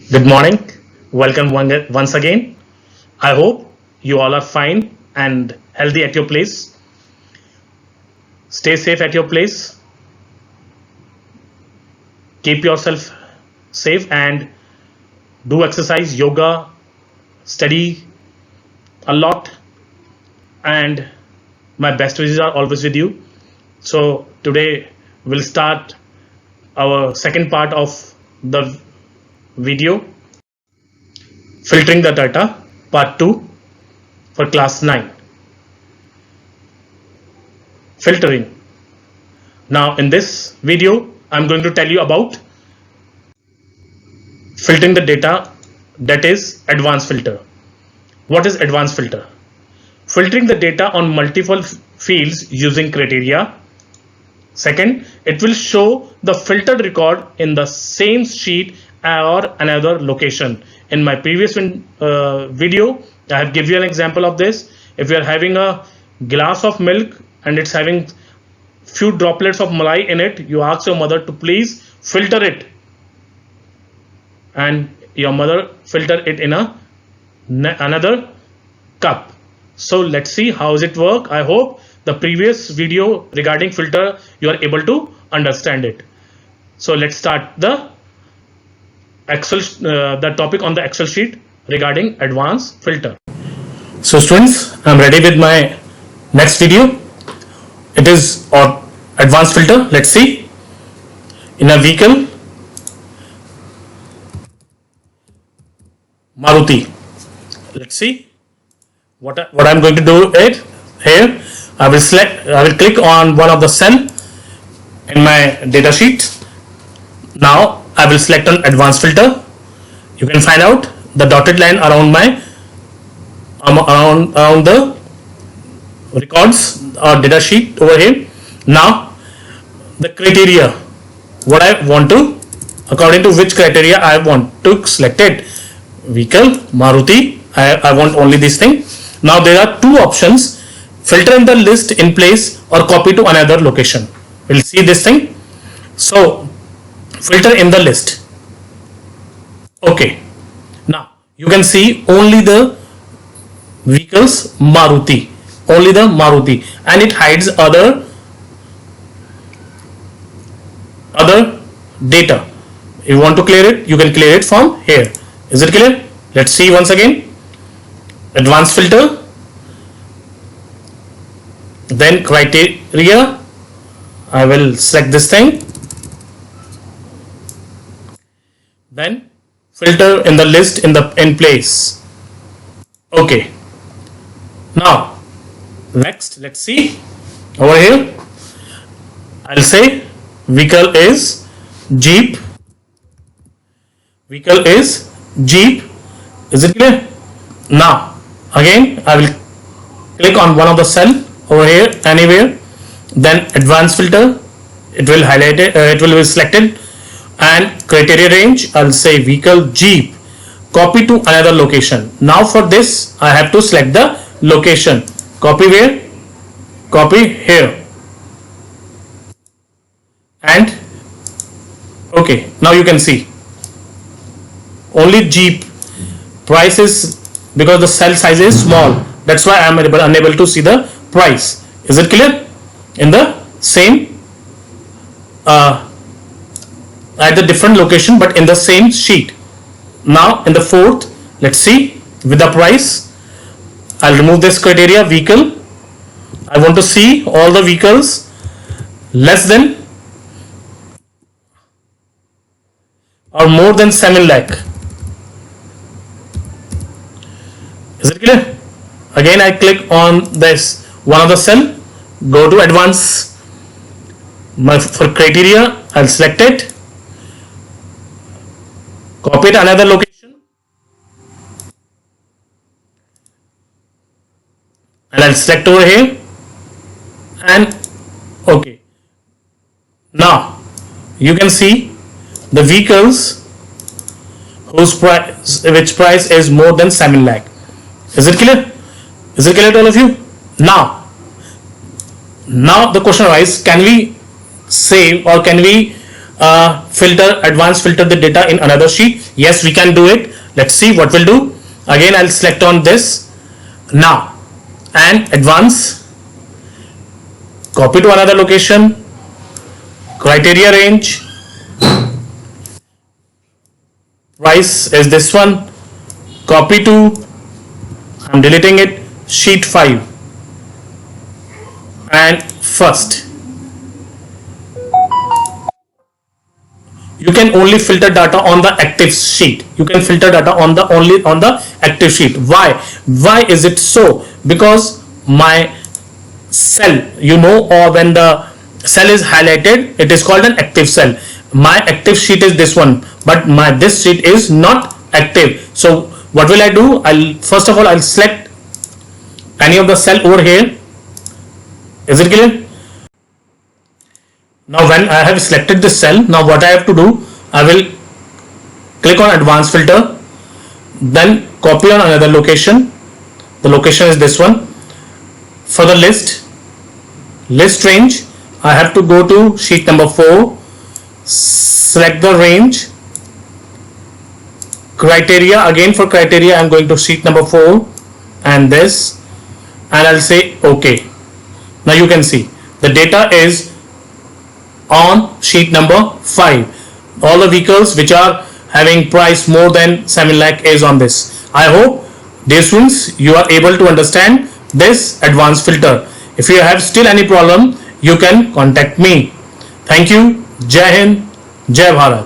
Good morning. Welcome once again. I hope you all are fine and healthy at your place. Stay safe at your place. Keep yourself safe and do exercise, yoga, study a lot. And my best wishes are always with you. So today we'll start our second part of the video, filtering the data, part 2 for class 9. Filtering. Now in this video I'm going to tell you about filtering the data, that is advanced filter. What is advanced filter? Filtering the data on multiple fields using criteria. Second, it will show the filtered record in the same sheet or another location. In my previous video, I have given you an example of this. If you are having a glass of milk and it's having few droplets of malai in it, you ask your mother to please filter it, and your mother filter it in another cup. So let's see how does it work. I hope the previous video regarding filter you are able to understand it. So let's start the Excel, the topic on the Excel sheet regarding advanced filter. So students, I'm ready with my next video. It is on advanced filter. Let's see. In a vehicle, Maruti. Let's see what I'm going to do. It here I will click on one of the cell in my data sheet. Now I will select on advanced filter. You can find out the dotted line around my around the records or data sheet over here. Now the criteria, what I want to, according to which criteria I want to select it. Vehicle, Maruti, I want only this thing. Now there are two options: filter in the list in place or copy to another location. We'll see this thing. So filter in the list. Okay, now you can see only the vehicles Maruti, only the Maruti, and it hides other data. You want to clear it, you can clear it from here. Is it clear? Let's see once again. Advanced filter, then criteria. I will select this thing, then filter in the list in place. Okay, now next let's see over here. I'll say vehicle is Jeep. Vehicle is Jeep. Is it clear? Now again I will click on one of the cell over here anywhere, then advanced filter, it will highlight it, it will be selected, and criteria range I'll say vehicle Jeep, copy to another location. Now for this I have to select the location. Copy where? Copy here. And okay, now you can see only Jeep. Price is, because the cell size is small, that's why I am unable to see the price. Is it clear? In the same at the different location but in the same sheet. Now in the fourth, let's see with the price. I'll remove this criteria vehicle. I want to see all the vehicles less than or more than 7 lakh. Is it clear? Again I click on this one of the cell, go to advanced. For criteria I'll select it, copy it to another location, and I'll select over here, and okay. Now you can see the vehicles which price is more than 7 lakh. Is it clear? Is it clear to all of you? Now the question arises, can we save or can we advanced filter the data in another sheet? Yes, we can do it. Let's see what we'll do. Again, I'll select on this now and advance, copy to another location, criteria range, price is this one, copy to, I'm deleting it, sheet 5 and first. You can only filter data on the active sheet. You can filter data on the only on the active sheet. Why is it so? Because my cell, or when the cell is highlighted, it is called an active cell. My active sheet is this one, but this sheet is not active. So what will I do? First of all I'll select any of the cell over here. Is it clear? Now when I have selected this cell, now what I have to do, I will click on advanced filter, then copy on another location. The location is this one. For the list range, I have to go to sheet number 4, select the range, criteria, again for criteria I am going to sheet number 4 and this, and I'll say OK. Now you can see the data is on sheet number 5. All the vehicles which are having price more than 7 lakh is on this. I hope, dear students, you are able to understand this advanced filter. If you have still any problem, you can contact me. Thank you. Jai Hind, Jai Bharat.